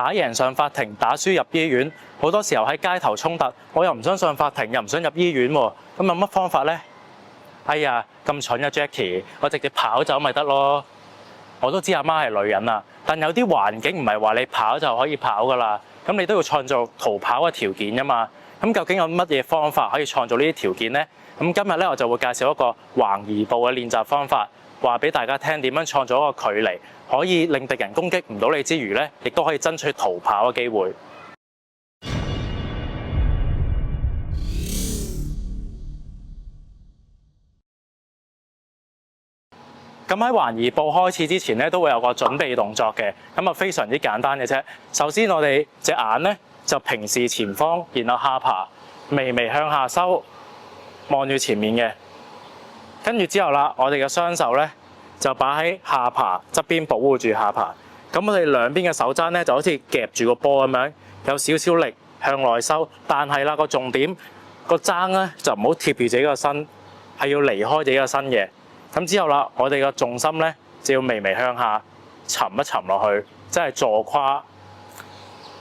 打贏上法庭，打輸入醫院。好多時候喺街頭衝突，我又唔想上法庭，又唔想入醫院喎，咁有乜方法呢？哎呀，咁蠢啊 Jackie， 我直接跑走咪得咯。我都知阿媽係女人啦，但有啲環境唔係話你跑就可以跑噶啦，咁你都要創造逃跑嘅條件噶嘛。咁究竟有乜嘢方法可以創造呢啲條件呢？咁今日咧我就會介紹一個橫移步嘅練習方法，話俾大家聽點樣創造一個距離，可以令敵人攻擊唔到你之餘咧，亦都可以爭取逃跑嘅機會。咁喺橫移步開始之前咧，都會有個準備動作嘅，咁啊非常之簡單嘅啫。首先我哋隻眼咧就平視前方，然後下巴微微向下收，望住前面嘅。跟住之後啦，我哋嘅雙手咧就擺喺下巴側邊保護住下巴。咁我哋兩邊嘅手踭咧就好似夾住個波咁樣，有少少力向內收，但係啦個重點個踭咧就唔好貼住自己個身，係要離開自己個身嘅。咁之後啦，我哋嘅重心咧就要微微向下沉一沉落去，即係坐跨，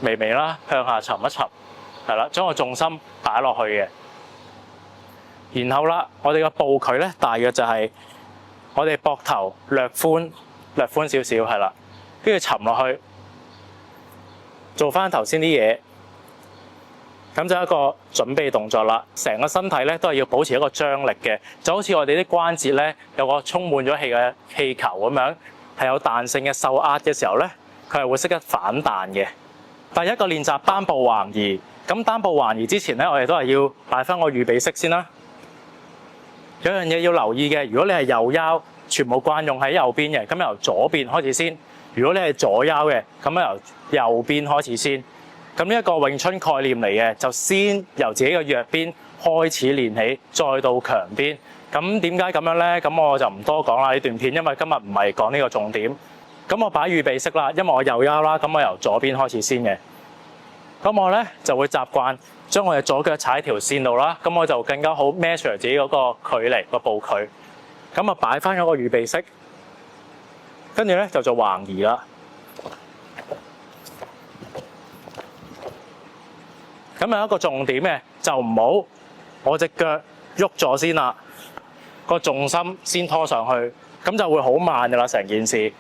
微微啦向下沉一沉，係啦，將個重心擺落去嘅。然後啦，我哋嘅步距咧大約就係我哋膊頭略寬少少，係啦，跟住沉落去，做翻頭先啲嘢。咁就一個準備動作啦，成個身體咧都係要保持一個張力嘅，就好似我哋啲關節咧有個充滿咗氣嘅氣球咁樣，係有彈性嘅，受壓嘅時候咧，佢係會識得反彈嘅。第一個練習單步橫移，咁單步橫移之前咧，我哋都係要擺翻個預備式先啦。有樣嘢要留意嘅，如果你係右腰，全部慣用喺右邊嘅，咁由左邊開始先；如果你係左腰嘅，咁由右邊開始先。咁呢一個詠春概念嚟嘅，就先由自己嘅弱邊開始練起，再到強邊。咁點解咁樣呢？咁我就唔多講啦呢段片，因為今日唔係講呢個重點。咁我擺預備式啦，因為我右腰啦，咁我由左邊開始先嘅。咁我咧就會習慣將我嘅左腳踩喺條線度啦，咁我就更加好 measure 自己嗰個距離個步距。咁啊擺翻嗰個預備式，跟住咧就做橫移啦。咁有一個重點嘅，就唔好我隻腳喐咗先啦，個重心先拖上去，咁就會好慢噶啦成件事。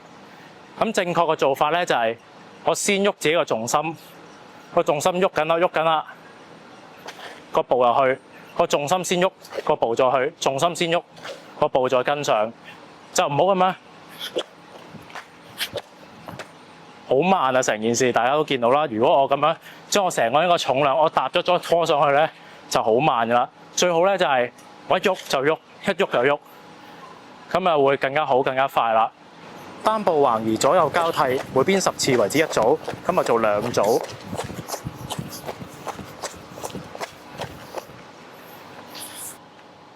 咁正確嘅做法咧就係我先喐自己個重心，個重心喐緊啦，個步入去，個重心先喐，個步再去，重心先喐，個步再跟上，就唔好咁樣。好慢啊！成件事大家都見到啦。如果我咁樣將我成個呢個重量我搭咗拖上去咧，就好慢噶啦。最好咧就係我一喐就喐，一喐就喐，咁啊會更加好、更加快啦。單步橫移左右交替，每邊10次為之一組，咁啊做2組。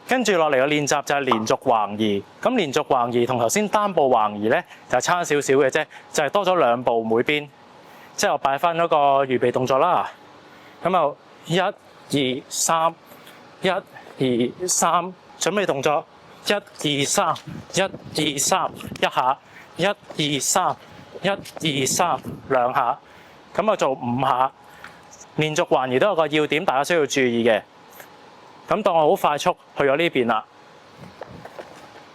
跟住落嚟嘅練習就係連續橫移。咁連續橫移同頭先單步橫移咧就差少少嘅啫，就係多咗2步每邊。即係我擺翻嗰個預備動作啦。咁就1、2、3， 1、2、3，準備動作1、2、3， 1、2、3，一下，1、2、3， 1、2、3，兩下。咁啊做5下。連續橫移都有個要點，大家需要注意嘅。咁當我好快速去咗呢邊啦，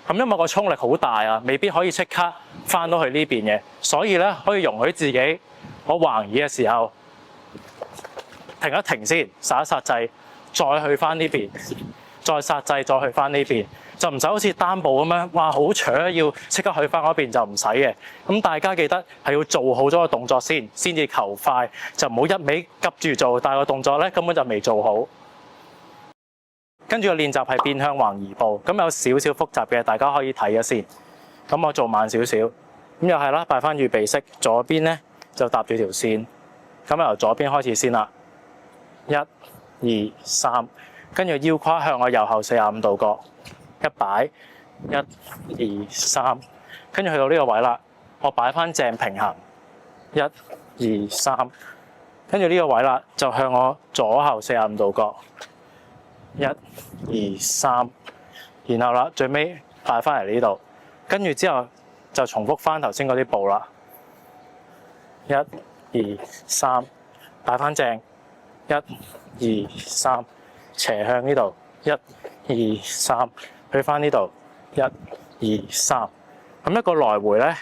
咁因為個衝力好大啊，未必可以即刻翻到去呢邊嘅，所以咧可以容許自己我橫移嘅時候停一停先，剎一剎掣，再去翻呢邊，再剎掣，再去翻呢邊，就唔使好似單步咁樣，哇好長，要即刻去翻嗰邊就唔使嘅。咁大家記得係要做好咗個動作先至求快，就唔好一味急住做，但係個動作咧根本就未做好。跟住個練習係變向橫移步，咁有少少複雜嘅，大家可以睇咗先。咁我做慢少少，咁又係啦，擺翻預備式，左邊咧就搭住條線，咁由左邊開始先啦。1、2、3，跟住腰胯向我右後45度角，一擺1、2、3，跟住去到呢個位啦，我擺翻正平衡，1、2、3，跟住呢個位啦，就向我左後45度角。1、2、3，然後啦，最尾擺翻嚟呢度，跟住之後就重複翻頭先嗰啲步啦。1、2、3，擺翻正，1、2、3，斜向呢度，1、2、3，去翻呢度，1、2、3，咁一個來回咧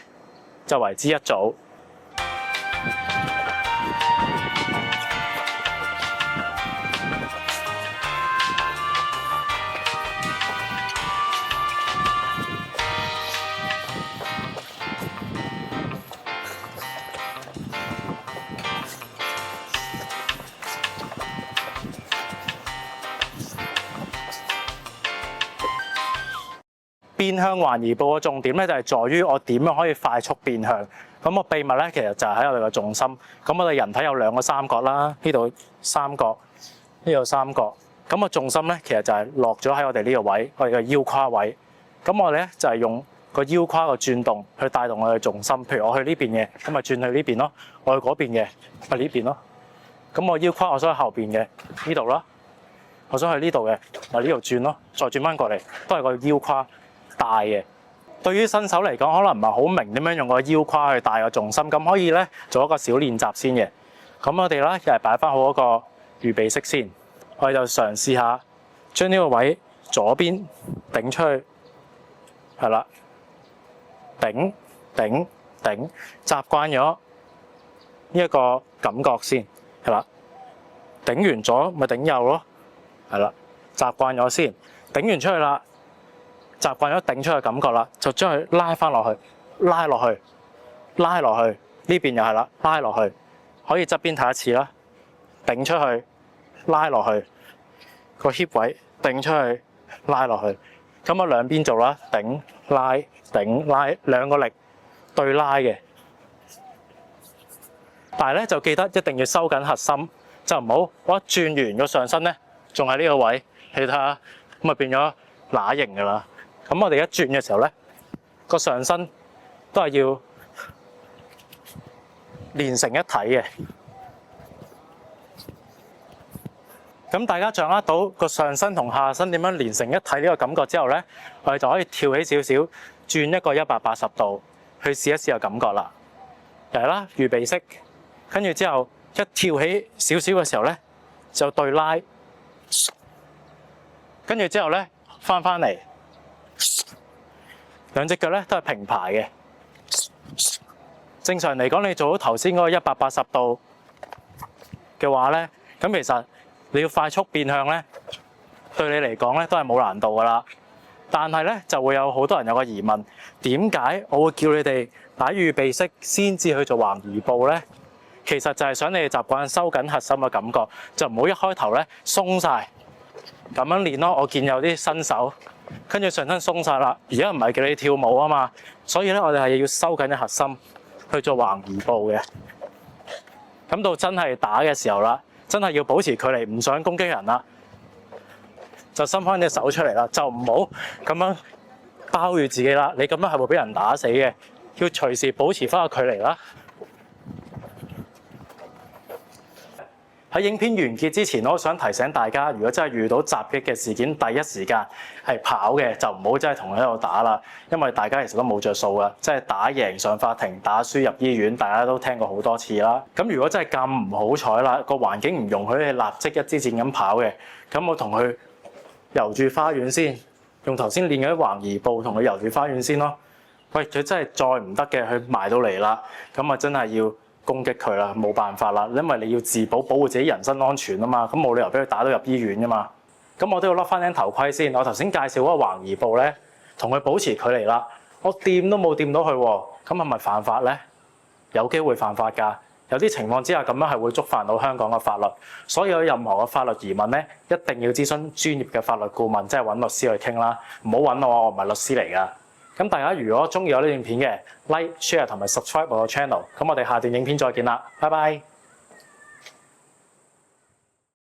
就為之一組。變向環移步嘅重點咧，就係在於我點樣可以快速變向。咁個秘密咧，其實就係喺我哋嘅重心。咁我哋人體有兩個三角啦，呢度三角，呢度三角。咁個重心咧，其實就係落咗喺我哋呢個位，我哋嘅腰胯位。咁我哋咧就係用個腰胯嘅轉動去帶動我哋重心。譬如我去呢邊嘅，咁咪轉去呢邊咯；我去嗰邊嘅，咪呢邊咯。咁我腰胯我想去後邊嘅呢度啦，我想去呢度嘅，咪呢度轉咯，再轉翻過嚟，都係個腰胯大嘅。對於新手嚟講，可能唔係好明點樣用個腰胯去帶個重心，咁可以咧做一個小練習先嘅。咁我哋咧又係擺翻好一個預備式先，我哋就嘗試下將呢個位左邊頂出去，係啦，頂頂頂，習慣咗呢一個感覺先，係啦，頂完咗咪頂右咯，係啦，習慣咗先，頂完出去啦。習慣咗頂出嘅感覺啦，就將佢拉翻落去，拉落去，拉落去，呢邊又係啦，拉落去，可以側邊睇一次啦，頂出去，拉落去，個 hip 位頂出去，拉落去，咁我兩邊做啦，頂拉頂拉，兩個力對拉嘅，但係咧就記得一定要收緊核心，就唔好我一轉完個上身咧，仲喺呢個位，你睇下咁咪變咗乸型㗎啦。咁我哋一轉嘅時候咧，個上身都係要連成一體嘅。咁大家掌握到個上身同下身點樣連成一體呢個感覺之後咧，我哋就可以跳起少少，轉一個180度去試一試個感覺啦。嚟啦，預備式，跟住之後一跳起少少嘅時候咧，就對拉，跟住之後咧翻嚟。兩隻腳咧都係平排嘅。正常嚟講，你做到頭先嗰個180度嘅話咧，咁其實你要快速變向咧，對你嚟講咧都係冇難度噶啦。但係咧就會有好多人有個疑問，點解我會叫你哋擺預備式先至去做橫移步咧？其實就係想你哋習慣收緊核心嘅感覺，就唔好一開頭咧鬆晒咁樣練咯。我見有啲新手。跟住上身鬆晒啦，而家唔係叫你跳舞啊嘛，所以咧我哋係要收緊嘅核心去做橫移步嘅。咁到真係打嘅時候啦，真係要保持距離，唔想攻擊人啦，就伸翻隻手出嚟啦，就唔好咁樣包住自己啦。你咁樣係會俾人打死嘅，要隨時保持翻個距離啦。喺影片完結之前，我想提醒大家，如果真係遇到襲擊嘅事件，第一時間係跑嘅，就唔好真係同佢喺度打啦，因為大家其實都冇着數噶，即係打贏上法庭，打輸入醫院，大家都聽過好多次啦。咁如果真係咁唔好彩啦，個環境唔容許你立即一支箭咁跑嘅，咁我同佢遊住花園先，用頭先練嘅橫移步同佢遊住花園先咯。喂，佢真係再唔得嘅，佢埋到嚟啦，咁啊真係要攻擊佢啦，冇辦法啦，因為你要自保，保護自己人身安全啊嘛，咁冇理由俾佢打到入醫院噶嘛。咁我都要笠翻頂頭盔先。我頭先介紹嗰個橫移步咧，同佢保持距離啦，我掂都冇掂到佢喎，咁係咪犯法咧？有機會犯法㗎，有啲情況之下咁樣係會觸犯到香港嘅法律，所以有任何嘅法律疑問咧，一定要諮詢專業嘅法律顧問，即係揾律師去傾啦，唔好揾我唔係律師嚟㗎。咁大家如果中意我呢段片嘅 like、share 同埋 subscribe 我個 channel，咁我哋下段影片再見啦，拜拜。